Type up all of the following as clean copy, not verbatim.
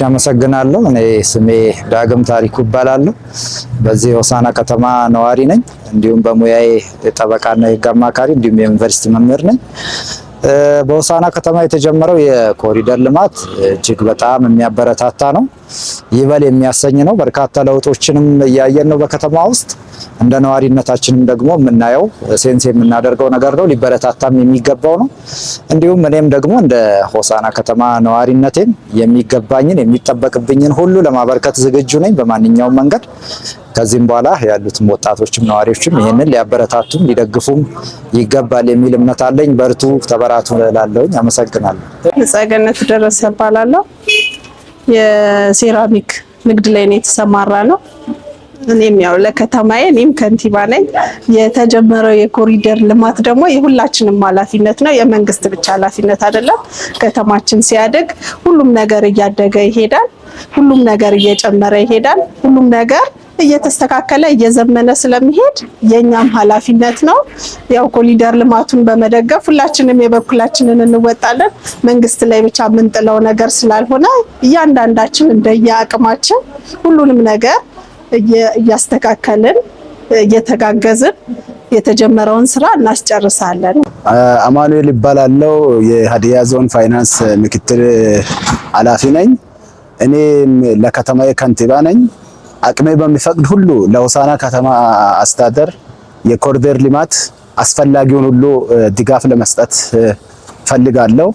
አመሰግናለሁ። እኔ ስሜ ዳግም ታሪኩ ይባላል። በዚህ ሆሳና ከተማ ነዋሪ ነኝ። እንዲሁም በሙያዬ ጠበቃና የህግ አማካሪ እንዲሁም የዩኒቨርሲቲ መምህር ነኝ። በሆሳና ከተማ የተጀመረው የኮሪደር ልማት እጅግ በጣም የሚያበረታታ ነው። ይበል የሚያሰኝ ነው። በርካታ ለውጦችንም እያየን ነው በከተማ ውስጥ። እንደ ነዋሪነታችንም ደግሞ የምናየው ሴንስ የምናደርገው ነገር ነው። ሊበረታታም የሚገባው ነው። እንዲሁም እኔም ደግሞ እንደ ሆሳና ከተማ ነዋሪነቴም የሚገባኝን የሚጠበቅብኝን ሁሉ ለማበርከት ዝግጁ ነኝ በማንኛውም መንገድ። ከዚህም በኋላ ያሉትም ወጣቶችም ነዋሪዎችም ይህንን ሊያበረታቱም ሊደግፉም ይገባል የሚል እምነት አለኝ። በርቱ፣ ተበራቱ እላለሁኝ። አመሰግናለሁ። ጸገነት ደረሰ እባላለሁ። የሴራሚክ ንግድ ላይ ነው የተሰማራ ነው። እኔም ያው ለከተማዬ እኔም ከንቲባ ነኝ። የተጀመረው የኮሪደር ልማት ደግሞ የሁላችንም ኃላፊነት ነው፣ የመንግስት ብቻ ኃላፊነት አይደለም። ከተማችን ሲያድግ ሁሉም ነገር እያደገ ይሄዳል። ሁሉም ነገር እየጨመረ ይሄዳል። ሁሉም ነገር እየተስተካከለ እየዘመነ ስለሚሄድ የኛም ኃላፊነት ነው። ያው ኮሪደር ልማቱን በመደገፍ ሁላችንም የበኩላችንን እንወጣለን። መንግስት ላይ ብቻ የምንጥለው ነገር ስላልሆነ እያንዳንዳችን እንደየአቅማችን ሁሉንም ነገር እያስተካከልን እየተጋገዝን የተጀመረውን ስራ እናስጨርሳለን። አማኑኤል ይባላለው የሀዲያ ዞን ፋይናንስ ምክትል ኃላፊ ነኝ። እኔ ለከተማዬ ከንቲባ ነኝ። አቅሜ በሚፈቅድ ሁሉ ለሆሳና ከተማ አስተዳደር የኮሪደር ልማት አስፈላጊውን ሁሉ ድጋፍ ለመስጠት ፈልጋለሁ።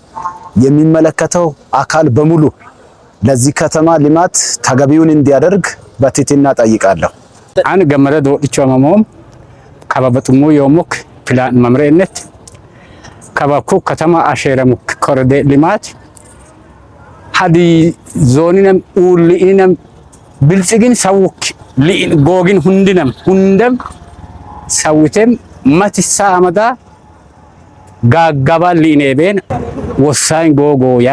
የሚመለከተው አካል በሙሉ ለዚህ ከተማ ልማት ተገቢውን እንዲያደርግ በትህትና ጠይቃለሁ። አን ገመረ ዶልቾ ማሞም ከበበጥሙ የሙክ ፕላን መምሪያነት ከበኩ ከተማ አሸረሙክ ኮሪደር ልማት ሀዲ ዞኒነም ኡልኢነም ብልጽግን ሰውክ ጎግን ሁንደም ሰውቴም ማትሳ አመዳ ጋጋባ ሊኔቤን ወሳኝ ጎጎያ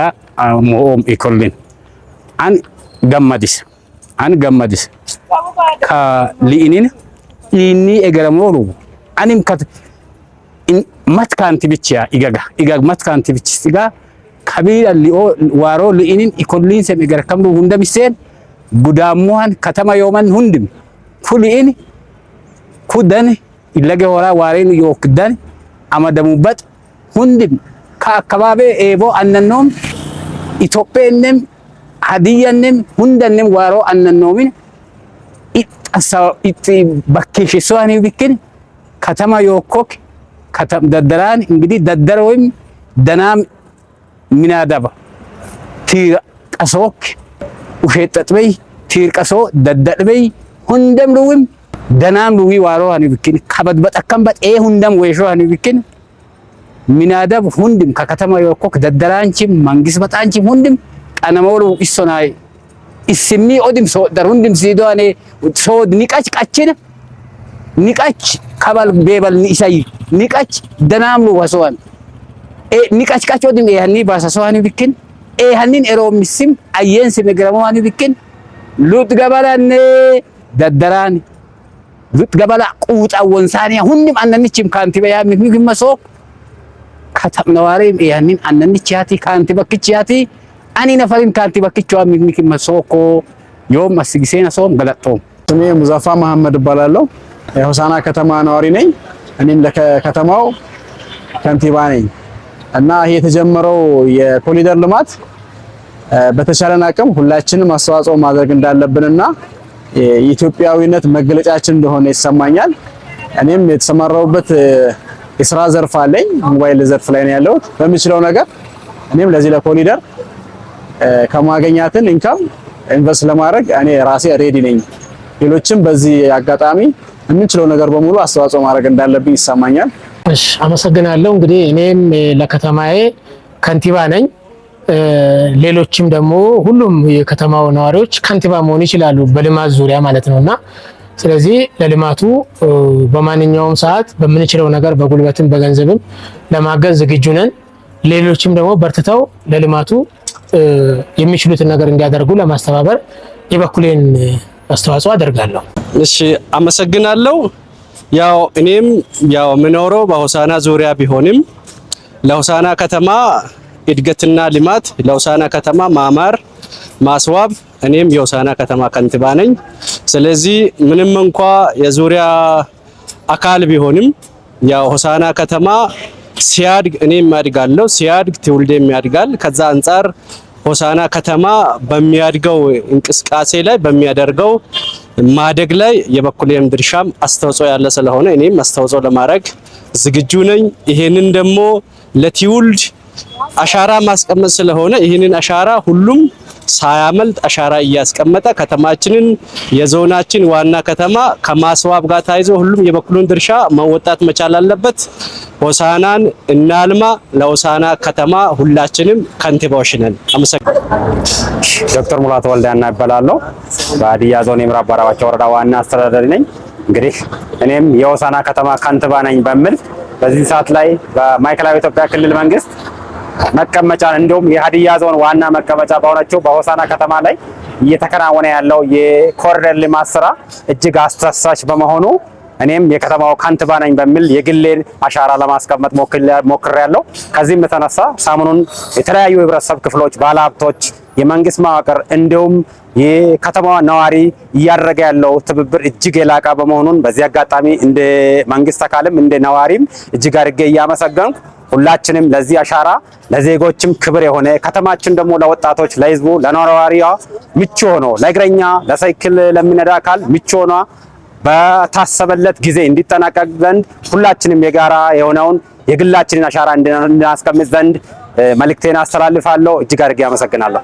ሞኦም ኢኮልን አን ገመዲስ ከሊኢኒን ኢኒ ኤገረሞሩ አኒም ከት ማትካንቲ ብቻ ኢጋግ ማትካንቲ ብቻ ከቢላ ሊኦ ዋሮ ሊኢኒን ኢኮሊን ሰም ኤገረከም ሁንደሚሴን ጉዳሙን ከተማ የማን ሁንድም ፉሊኢን ኩደን ኢለገ ወራ ዋሬን ይወክደን አመደሙበት ሁንድም ከአካባቢ ኤቦ አነኖም ኢትዮጵያንም ሀዲያንም ሁንደንም ዋሮ አነኖምን ኢጥ በከሽሷኒ ቢክን ከተማ የወኮክ ከተም ደደራን እንግዲህ ደደር ወይም ደናም ሚናዳባ ቲቀሶክ ውሸጠጥበይ ቲርቀሶ ደደድበይ ሁንደም ሉዊም ደናም ሉዊ ዋሮ አኒ ቢክን ከበድበጠከም በጤ ሁንደም ወይሾ አኒ ቢክን ሚናዳብ ሁንድም ከከተማ የወኮክ ደደራንቺም መንግስት በጣንቺም ሁንድም ቀነሞሉ ኢሶናይ ኢስሚ ኦዲም ሶ ደር ሁንድም ሲዶኔ ሶድ ኒቃች ቀችን ኒቃች ከባል ቤበል ኒሳይ ኒቃች ደናም ሉ ወሶዋን ኒቃች ቀች ኦዲም ያኒ ባሳሶዋኒ ቢክን ሃኒን ኤሮሚስም አየንስ መግረማኒ ቢክን ሉት ገባላኔ ደደራን ሉት ገባላ ቁጣ ወንሳኒያ ሁንድም አነንቺም ካንቲባ ያ ምክመሶ ከተም ነዋሪም ያኒን አነንቺያቲ ካንቲባ ክቺያቲ አኒ ነፈሪን ካንቲባ ክቺዋ ምክመሶኮ ዮም አስጊሴና ሶም ገለጦ። ስሜ ሙዛፋ መሐመድ ይባላል። የሆሳና ከተማ ነዋሪ ነኝ። እኔም ለከተማው ከንቲባ ነኝ እና ይሄ የተጀመረው የኮሪደር ልማት በተሻለን አቅም ሁላችንም አስተዋጽኦ ማድረግ እንዳለብንና የኢትዮጵያዊነት መገለጫችን እንደሆነ ይሰማኛል። እኔም የተሰማራሁበት የስራ ዘርፍ አለኝ። ሞባይል ዘርፍ ላይ ነው ያለሁት። በሚችለው ነገር እኔም ለዚህ ለኮሪደር ከማገኛትን ኢንካም ኢንቨስት ለማድረግ እኔ ራሴ ሬዲ ነኝ። ሌሎችም በዚህ አጋጣሚ የምንችለው ነገር በሙሉ አስተዋጽኦ ማድረግ እንዳለብኝ ይሰማኛል። እሺ አመሰግናለሁ። እንግዲህ እኔም ለከተማዬ ከንቲባ ነኝ። ሌሎችም ደግሞ ሁሉም የከተማው ነዋሪዎች ከንቲባ መሆን ይችላሉ በልማት ዙሪያ ማለት ነውና ስለዚህ ለልማቱ በማንኛውም ሰዓት በምንችለው ነገር በጉልበትም በገንዘብም ለማገዝ ዝግጁ ነን። ሌሎችም ደግሞ በርትተው ለልማቱ የሚችሉትን ነገር እንዲያደርጉ ለማስተባበር የበኩሌን አስተዋጽኦ አደርጋለሁ። እሺ አመሰግናለሁ። ያው እኔም ያው ምኖረው በሆሳና ዙሪያ ቢሆንም ለሆሳና ከተማ እድገትና ልማት ለሆሳና ከተማ ማማር ማስዋብ እኔም የሆሳዕና ከተማ ከንቲባ ነኝ። ስለዚህ ምንም እንኳ የዙሪያ አካል ቢሆንም ያው ሆሳዕና ከተማ ሲያድግ እኔም ያድጋለሁ፣ ሲያድግ ትውልዴም ያድጋል። ከዛ አንፃር ሆሳዕና ከተማ በሚያድገው እንቅስቃሴ ላይ በሚያደርገው ማደግ ላይ የበኩሌም ድርሻም አስተዋጽኦ ያለ ስለሆነ እኔም አስተዋጽኦ ለማድረግ ዝግጁ ነኝ። ይሄንን ደግሞ ለትውልድ አሻራ ማስቀመጥ ስለሆነ ይህንን አሻራ ሁሉም ሳያመልጥ አሻራ እያስቀመጠ ከተማችንን የዞናችን ዋና ከተማ ከማስዋብ ጋር ታይዞ ሁሉም የበኩሉን ድርሻ መወጣት መቻል አለበት። ሆሳዕናን እናልማ። ለሆሳዕና ከተማ ሁላችንም ከንቲባዎች ነን። አመሰግናለሁ። ዶክተር ሙላቱ ወልዳና እባላለሁ። በሀዲያ ዞን የምዕራብ ባራባቻ ወረዳ ዋና አስተዳዳሪ ነኝ። እንግዲህ እኔም የሆሳዕና ከተማ ከንቲባ ነኝ በሚል በዚህ ሰዓት ላይ በማዕከላዊ ኢትዮጵያ ክልል መንግስት መቀመጫ እንዲሁም የሀዲያ ዞን ዋና መቀመጫ በሆነችው በሆሳዕና ከተማ ላይ እየተከናወነ ያለው የኮሪደር ልማት ስራ እጅግ አስተሳሳች በመሆኑ እኔም የከተማው ከንቲባ ነኝ በሚል የግሌን አሻራ ለማስቀመጥ ሞክሬያለሁ። ከዚህም የተነሳ ሰሞኑን የተለያዩ የህብረተሰብ ክፍሎች፣ ባለሀብቶች፣ የመንግስት መዋቅር እንዲሁም የከተማዋ ነዋሪ እያደረገ ያለው ትብብር እጅግ የላቀ በመሆኑን በዚህ አጋጣሚ እንደ መንግስት አካልም እንደ ነዋሪም እጅግ አድርጌ እያመሰገንኩ ሁላችንም ለዚህ አሻራ ለዜጎችም ክብር የሆነ ከተማችን ደግሞ ለወጣቶች፣ ለህዝቡ፣ ለነዋሪዋ ምቹ ሆኖ ለእግረኛ ለሳይክል ለሚነዳ አካል ምቹ ሆኖ በታሰበለት ጊዜ እንዲጠናቀቅ ዘንድ ሁላችንም የጋራ የሆነውን የግላችንን አሻራ እንድናስቀምጥ ዘንድ መልእክቴን አስተላልፋለሁ። እጅግ አድርጌ አመሰግናለሁ።